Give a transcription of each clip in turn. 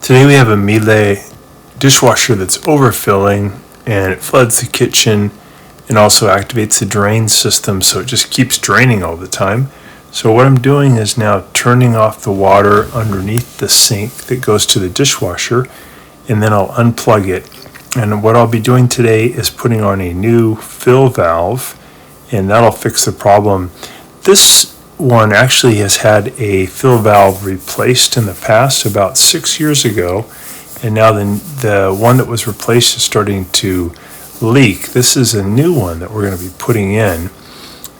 Today we have a Miele dishwasher that's overfilling, and it floods the kitchen and also activates the drain system, so it just keeps draining all the time. So what I'm doing is now turning off the water underneath the sink that goes to the dishwasher, and then I'll unplug it. And what I'll be doing today is putting on a new fill valve, and that'll fix the problem. This one actually has had a fill valve replaced in the past about 6 years ago, and now the one that was replaced is starting to leak. This is a new one that we're going to be putting in,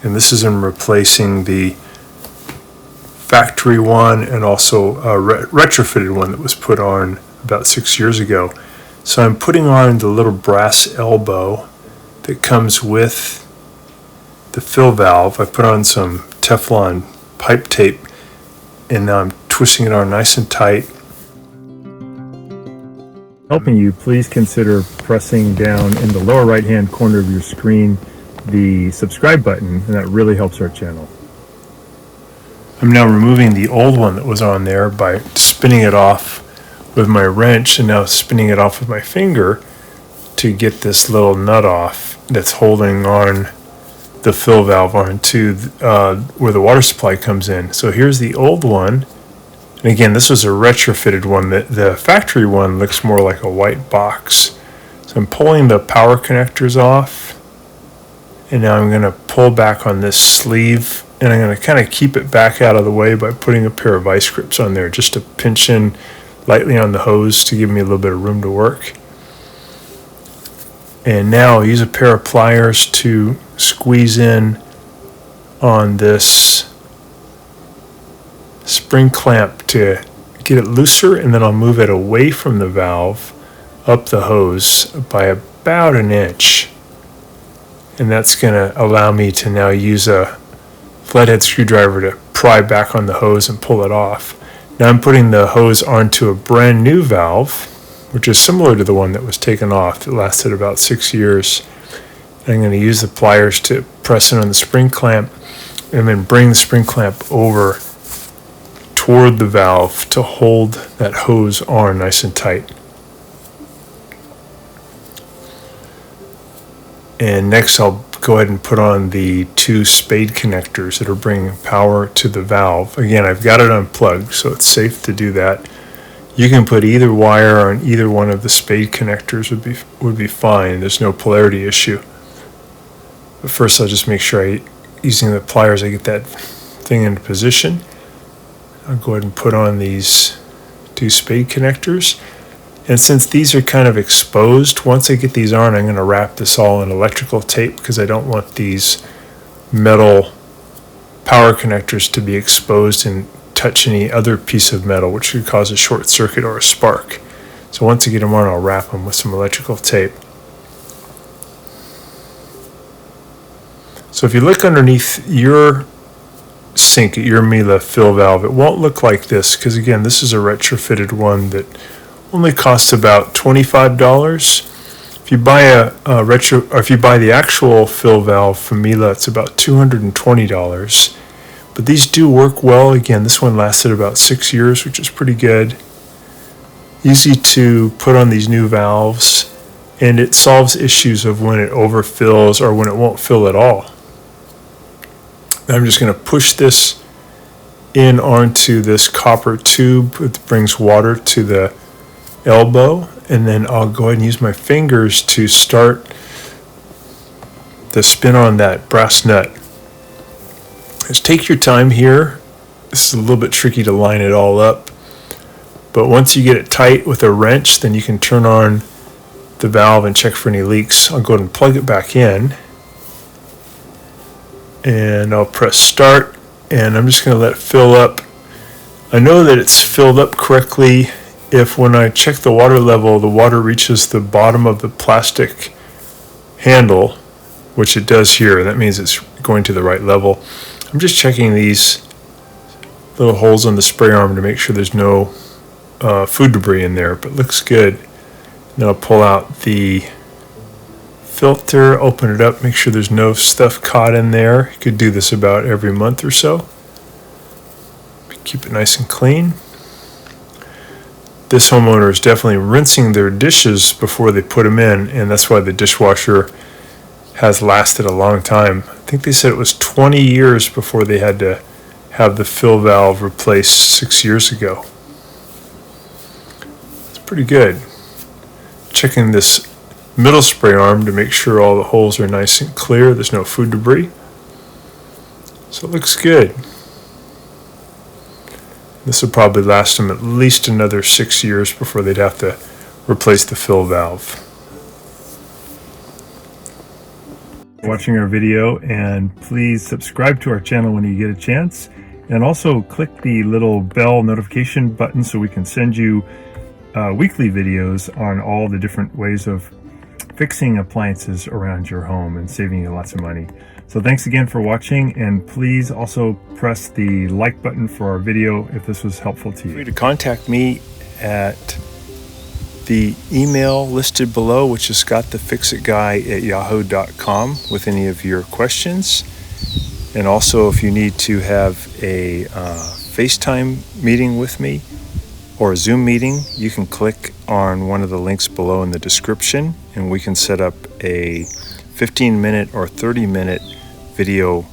and this is in replacing the factory one and also a retrofitted one that was put on about 6 years ago. So I'm putting on the little brass elbow that comes with the fill valve. I put on some Teflon pipe tape, and now I'm twisting it on nice and tight. Helping you, please consider pressing down in the lower right hand corner of your screen the subscribe button, and that really helps our channel. I'm now removing the old one that was on there by spinning it off with my wrench, and now spinning it off with my finger to get this little nut off that's holding on the fill valve onto where the water supply comes in. So here's the old one, and again, this was a retrofitted one. The factory one looks more like a white box. So I'm pulling the power connectors off, and now I'm going to pull back on this sleeve, and I'm going to kind of keep it back out of the way by putting a pair of vice grips on there just to pinch in lightly on the hose to give me a little bit of room to work. And now I'll use a pair of pliers to squeeze in on this spring clamp to get it looser, and then I'll move it away from the valve up the hose by about an inch. And that's going to allow me to now use a flathead screwdriver to pry back on the hose and pull it off. Now I'm putting the hose onto a brand new valve, which is similar to the one that was taken off. It lasted about 6 years. I'm going to use the pliers to press in on the spring clamp, and then bring the spring clamp over toward the valve to hold that hose on nice and tight. And next I'll go ahead and put on the 2 spade connectors that are bringing power to the valve. Again, I've got it unplugged, so it's safe to do that. You can put either wire on either one of the spade connectors would be fine. There's no polarity issue. But first I'll just make sure using the pliers I get that thing into position. I'll go ahead and put on these 2 spade connectors. And since these are kind of exposed, once I get these on, I'm going to wrap this all in electrical tape because I don't want these metal power connectors to be exposed and touch any other piece of metal, which could cause a short circuit or a spark. So once I get them on, I'll wrap them with some electrical tape. So if you look underneath your sink at your Miele fill valve, it won't look like this because again, this is a retrofitted one that only costs about $25. If you buy if you buy the actual fill valve from Miele, it's about $220. But these do work well. Again, this one lasted about 6 years, which is pretty good. Easy to put on these new valves, and it solves issues of when it overfills or when it won't fill at all. I'm just going to push this in onto this copper tube that brings water to the elbow, and then I'll go ahead and use my fingers to start the spin on that brass nut. Just take your time here. This is a little bit tricky to line it all up, but once you get it tight with a wrench, then you can turn on the valve and check for any leaks. I'll go ahead and plug it back in, and I'll press start, and I'm just going to let it fill up. I know that it's filled up correctly if when I check the water level, the water reaches the bottom of the plastic handle, which it does here. That means it's going to the right level. I'm just checking these little holes on the spray arm to make sure there's no food debris in there, but it looks good. Then I'll pull out the filter, open it up, make sure there's no stuff caught in there. You could do this about every month or so. Keep it nice and clean. This homeowner is definitely rinsing their dishes before they put them in, and that's why the dishwasher has lasted a long time. I think they said it was 20 years before they had to have the fill valve replaced 6 years ago. It's pretty good. Checking this middle spray arm to make sure all the holes are nice and clear. There's no food debris. So it looks good. This will probably last them at least another 6 years before they'd have to replace the fill valve. Watching our video, and please subscribe to our channel when you get a chance, and also click the little bell notification button so we can send you weekly videos on all the different ways of fixing appliances around your home and saving you lots of money. So thanks again for watching, and please also press the like button for our video if this was helpful to you. Feel free to contact me at the email listed below, which is scottthefixitguy@yahoo.com, with any of your questions. And also, if you need to have a FaceTime meeting with me or a Zoom meeting, you can click on one of the links below in the description, and we can set up a 15-minute or 30-minute video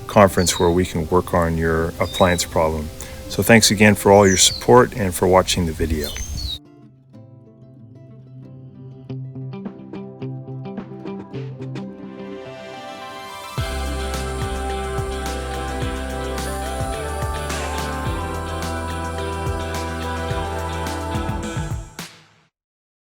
conference where we can work on your appliance problem. So thanks again for all your support and for watching the video.